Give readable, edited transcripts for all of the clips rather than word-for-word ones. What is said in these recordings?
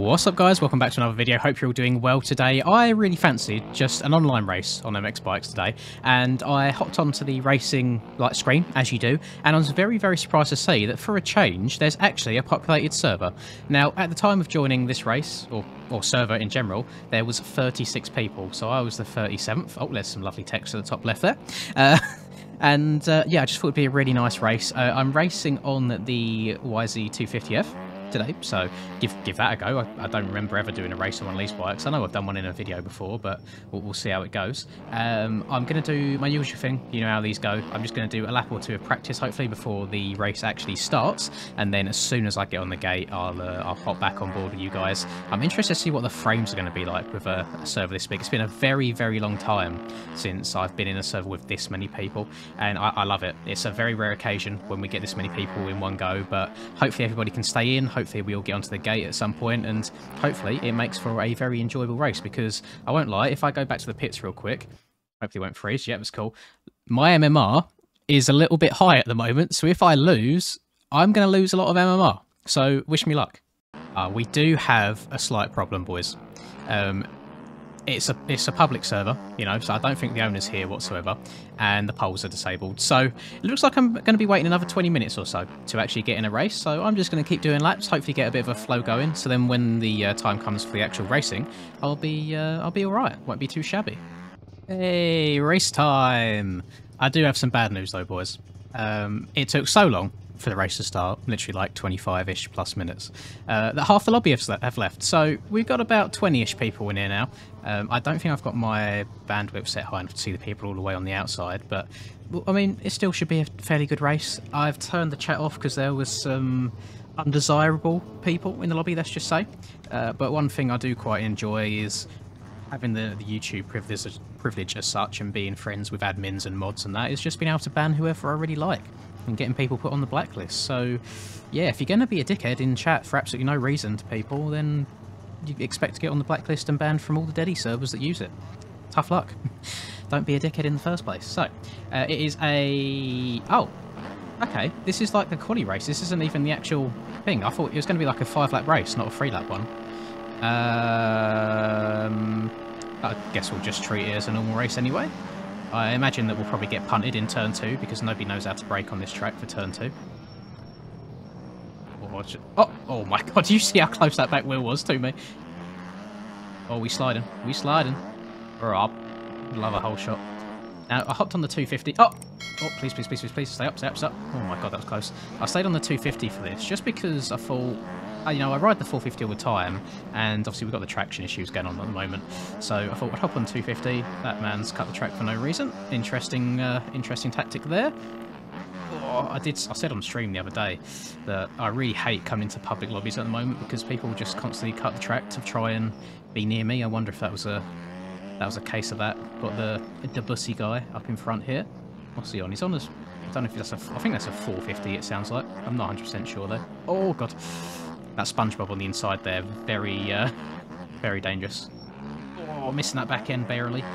What's up guys, welcome back to another video. Hope you're all doing well today. I really fancied just an online race on MX bikes today, and I hopped onto the racing screen as you do, and I was very surprised to see that for a change there's actually a populated server. Now at the time of joining this race, or server in general, there was 36 people, so I was the 37th. Oh, there's some lovely text at the top left there. Yeah, I just thought it'd be a really nice race. I'm racing on the YZ250F today, so give that a go. I don't remember ever doing a race on one of these bikes. I know I've done one in a video before, but we'll see how it goes. I'm going to do my usual thing, you know how these go. I'm just going to do a lap or two of practice, hopefully, before the race actually starts, and then as soon as I get on the gate, I'll hop back on board with you guys. I'm interested to see what the frames are going to be like with a server this big. It's been a very long time since I've been in a server with this many people, and I love it. It's a very rare occasion when we get this many people in one go, but hopefully everybody can stay in. Hopefully we all get onto the gate at some point, and hopefully it makes for a very enjoyable race, because I won't lie, if I go back to the pits real quick, hopefully it won't freeze. Yeah, it was cool. My MMR is a little bit high at the moment, so if I lose, I'm going to lose a lot of MMR. So wish me luck. We do have a slight problem, boys. It's a public server, you know, so I don't think the owner's here whatsoever, and the polls are disabled. So it looks like I'm going to be waiting another 20 minutes or so to actually get in a race. So I'm just going to keep doing laps, hopefully get a bit of a flow going. So then when the time comes for the actual racing, I'll be all right. Won't be too shabby. Hey, race time! I do have some bad news though, boys. It took so long for the race to start, literally like 25-ish plus minutes, that half the lobby have left. So we've got about 20-ish people in here now. I don't think I've got my bandwidth set high enough to see the people all the way on the outside, but I mean, it still should be a fairly good race. I've turned the chat off because there was some undesirable people in the lobby, let's just say. But one thing I do quite enjoy is having the YouTube privilege as such, and being friends with admins and mods and that, is just being able to ban whoever I really like and getting people put on the blacklist. So yeah, if you're going to be a dickhead in chat for absolutely no reason to people, then you expect to get on the blacklist and banned from all the Deddy servers that use it. Tough luck. Don't be a dickhead in the first place. So it is a... oh, okay, this is like the quali race. This isn't even the actual thing. I thought it was going to be like a 5-lap race, not a 3-lap one. I guess we'll just treat it as a normal race anyway. I imagine that we'll probably get punted in turn 2, because nobody knows how to brake on this track for turn 2. Oh my god, do you see how close that back wheel was to me? Oh, we sliding. We're up. Love a whole shot. Now, I hopped on the 250. Oh, please. Stay up. Oh my god, that was close. I stayed on the 250 for this, just because I thought... you know, I ride the 450 all the time, and obviously we've got the traction issues going on at the moment. So I thought I'd hop on 250. That man's cut the track for no reason. Interesting tactic there. Oh, I said on stream the other day that I really hate coming into public lobbies at the moment, because people just constantly cut the track to try and be near me. I wonder if that was a case of that. Got the bussy guy up in front here. What's he on? He's on this. I don't know if that's I think that's a 450. It sounds like. I'm not 100% sure though. Oh god. That SpongeBob on the inside there, very dangerous. Oh, missing that back end barely.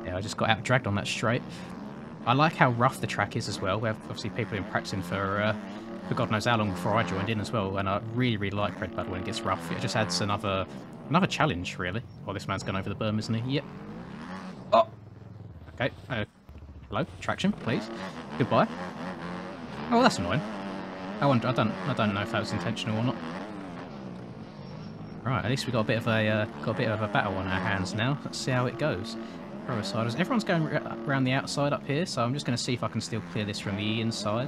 Yeah, I just got out-dragged on that straight. I like how rough the track is as well. We have obviously people been practicing for God knows how long before I joined in as well, and I really like redbud when it gets rough. It just adds another challenge, really. Oh, this man's gone over the berm, isn't he? Yep. Oh. Okay. Hello, traction, please. Goodbye. Oh, that's annoying. I don't know if that was intentional or not. Right, at least we got a bit of a battle on our hands now. Let's see how it goes. Everyone's going around the outside up here, so I'm just going to see if I can still clear this from the inside.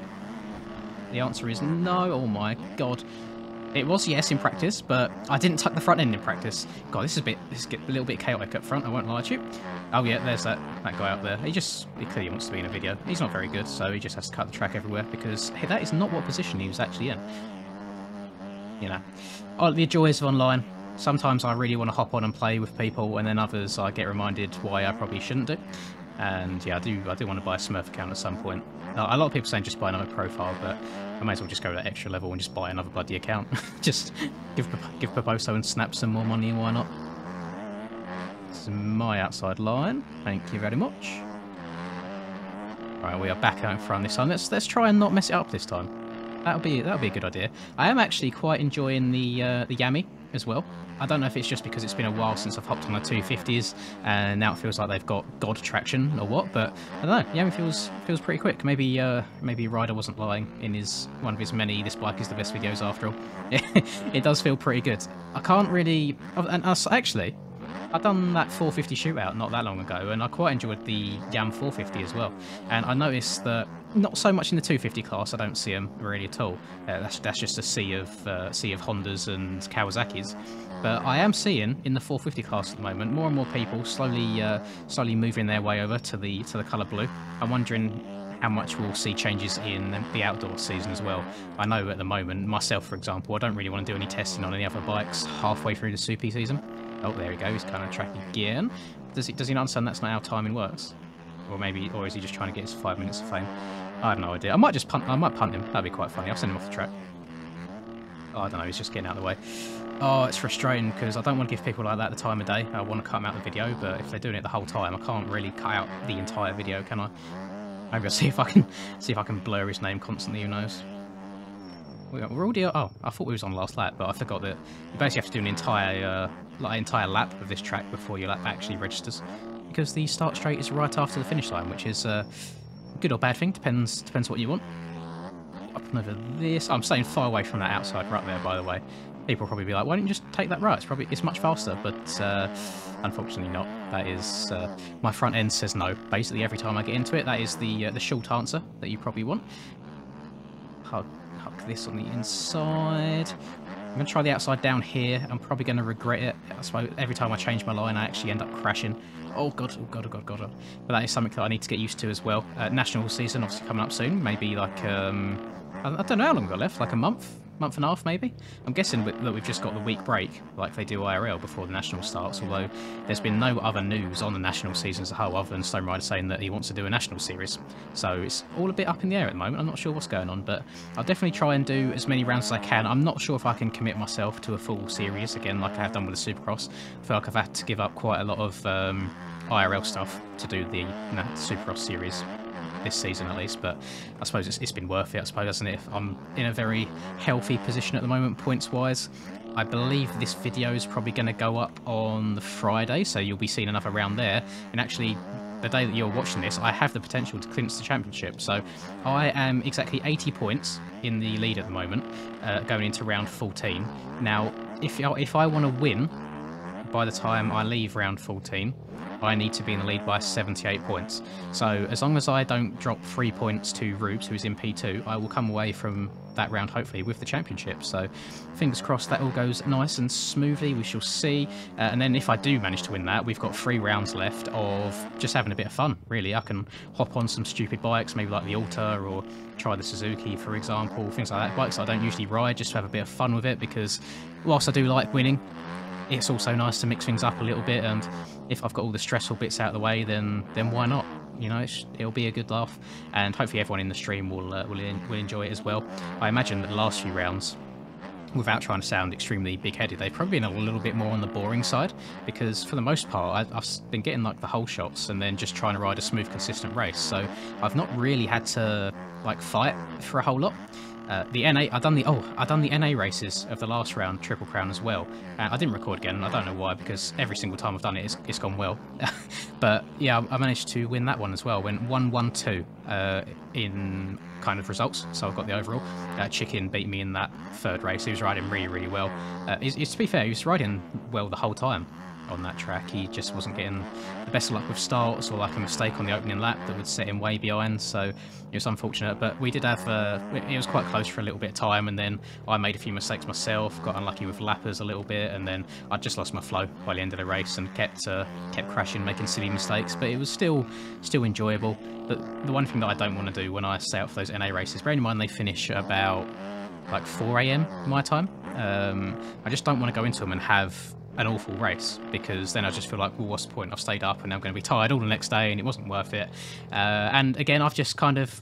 The answer is no. Oh my god. It was yes in practice, but I didn't tuck the front end in practice. God, this gets a little bit chaotic up front, I won't lie to you. Oh yeah, there's that guy out there. He clearly wants to be in a video. He's not very good, so he just has to cut the track everywhere, because hey, that is not what position he was actually in. You know. Oh, the joys of online. Sometimes I really want to hop on and play with people, and then others I get reminded why I probably shouldn't do. And yeah, I do want to buy a Smurf account at some point. A lot of people saying just buy another profile, but I may as well just go to that extra level and just buy another bloody account. Just give Proposo and Snap some more money, why not? This is my outside line. Thank you very much. Right, we are back out in front this time. Let's try and not mess it up this time. That'll be a good idea. I am actually quite enjoying the Yami as well. I don't know if it's just because it's been a while since I've hopped on the 250s, and now it feels like they've got god traction or what. But I don't know. Yami feels pretty quick. Maybe maybe Ryder wasn't lying in one of his many "this bike is the best" videos after all. It does feel pretty good. I can't really. And actually, I've done that 450 shootout not that long ago, and I quite enjoyed the Yam 450 as well. And I noticed that not so much in the 250 class, I don't see them really at all. That's just a sea of Hondas and Kawasaki's. But I am seeing in the 450 class at the moment more and more people slowly moving their way over to the colour blue. I'm wondering how much we'll see changes in the outdoor season as well. I know at the moment, myself for example, I don't really want to do any testing on any other bikes halfway through the Super season. Oh, there we go. He's kind of track again. Does he not understand that's not how timing works? Or is he just trying to get his 5 minutes of fame? I have no idea. I might punt him. That'd be quite funny. I'll send him off the track. Oh, I don't know. He's just getting out of the way. Oh, it's frustrating because I don't want to give people like that the time of day. I want to cut them out of the video, but if they're doing it the whole time, I can't really cut out the entire video, can I? Maybe I'll see if I can blur his name constantly. Who knows? We're already. Oh, I thought we was on last lap, but I forgot that you basically have to do an entire lap of this track before your lap actually registers, because the start straight is right after the finish line, which is a good or bad thing. Depends what you want. Up and over this. I'm staying far away from that outside right there, by the way. People will probably be like, why don't you just take that right? It's much faster, but unfortunately not. That is my front end says no. Basically every time I get into it, that is the short answer that you probably want. Huck this on the inside. I'm going to try the outside down here. I'm probably going to regret it. I suppose every time I change my line, I actually end up crashing. Oh god. But that is something that I need to get used to as well. National season obviously coming up soon. Maybe like, I don't know how long we've got left, like a month and a half maybe? I'm guessing that we've just got the week break, like they do IRL before the national starts, although there's been no other news on the national season as a whole other than Stone Rider saying that he wants to do a national series. So it's all a bit up in the air at the moment. I'm not sure what's going on, but I'll definitely try and do as many rounds as I can. I'm not sure if I can commit myself to a full series, again, like I have done with the Supercross. I feel like I've had to give up quite a lot of IRL stuff to do the Supercross series this season at least, but I suppose it's been worth it, I suppose, hasn't it? I'm in a very healthy position at the moment points wise. I believe this video is probably going to go up on the Friday, so you'll be seeing another round there, and actually the day that you're watching this I have the potential to clinch the championship, so I am exactly 80 points in the lead at the moment, going into round 14. Now if I want to win by the time I leave round 14, I need to be in the lead by 78 points. So as long as I don't drop 3 points to Rubes, who's in P2, I will come away from that round hopefully with the championship. So fingers crossed that all goes nice and smoothly, we shall see. And then if I do manage to win that, we've got 3 rounds left of just having a bit of fun, really. I can hop on some stupid bikes, maybe like the Alta, or try the Suzuki, for example, things like that. Bikes I don't usually ride, just to have a bit of fun with it, because whilst I do like winning, it's also nice to mix things up a little bit, and if I've got all the stressful bits out of the way, then why not? You know, it'll be a good laugh, and hopefully everyone in the stream will enjoy it as well. I imagine that the last few rounds, without trying to sound extremely big-headed, they've probably been a little bit more on the boring side, because for the most part I've been getting like the whole shots and then just trying to ride a smooth, consistent race, so I've not really had to like fight for a whole lot. The NA, I've done the NA races of the last round, Triple Crown as well. I didn't record again, I don't know why, because every single time I've done it, it's gone well. But yeah, I managed to win that one as well. Went 1-1-2 in kind of results, so I've got the overall. Chicken beat me in that third race. He was riding really well. To be fair, he was riding well the whole time on that track. He just wasn't getting the best of luck with starts, or like a mistake on the opening lap that would set him way behind, so it was unfortunate. But we did have it was quite close for a little bit of time, and then I made a few mistakes myself, got unlucky with lappers a little bit, and then I just lost my flow by the end of the race and kept crashing, making silly mistakes. But it was still enjoyable. But the one thing that I don't want to do when I stay out for those NA races, bearing in mind they finish at about like 4 AM my time, I just don't want to go into them and have an awful race, because then I just feel like, well, what's the point? I've stayed up and I'm going to be tired all the next day, and it wasn't worth it. And again, I've just kind of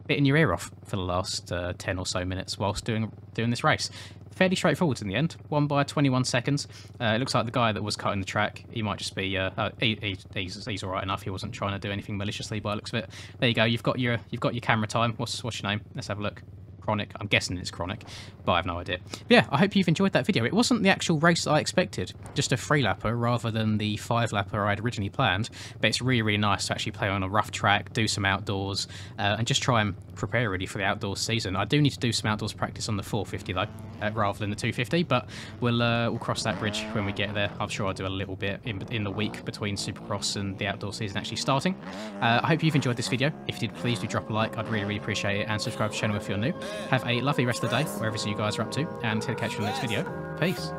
bitten your ear off for the last 10 or so minutes whilst doing this race. Fairly straightforward in the end, won by 21 seconds. It looks like the guy that was cutting the track, he might just be he's all right enough. He wasn't trying to do anything maliciously by the looks of it. There you go. You've got your camera time. What's your name? Let's have a look. chronic. I'm guessing it's chronic, but I have no idea. But yeah, I hope you've enjoyed that video. It wasn't the actual race that I expected, just a 3-lapper rather than the 5-lapper I'd originally planned, but it's really, really nice to actually play on a rough track, do some outdoors, and just try and prepare really for the outdoors season. I do need to do some outdoors practice on the 450 though, rather than the 250, but we'll cross that bridge when we get there. I'm sure I'll do a little bit in the week between Supercross and the outdoor season actually starting. I hope you've enjoyed this video. If you did, please do drop a like. I'd really, really appreciate it, and subscribe to the channel if you're new. Have a lovely rest of the day, wherever you guys are up to, and till I catch you in the next video. Peace.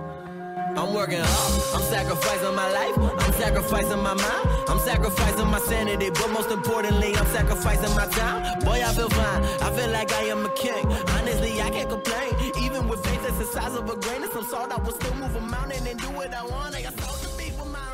I'm working hard, I'm sacrificing my life, I'm sacrificing my mind, I'm sacrificing my sanity, but most importantly, I'm sacrificing my time. Boy, I feel fine, I feel like I am a king. Honestly, I can't complain, even with faith that's the size of a grain of some salt, I will still move a mountain and do what I want. I got salt to be for my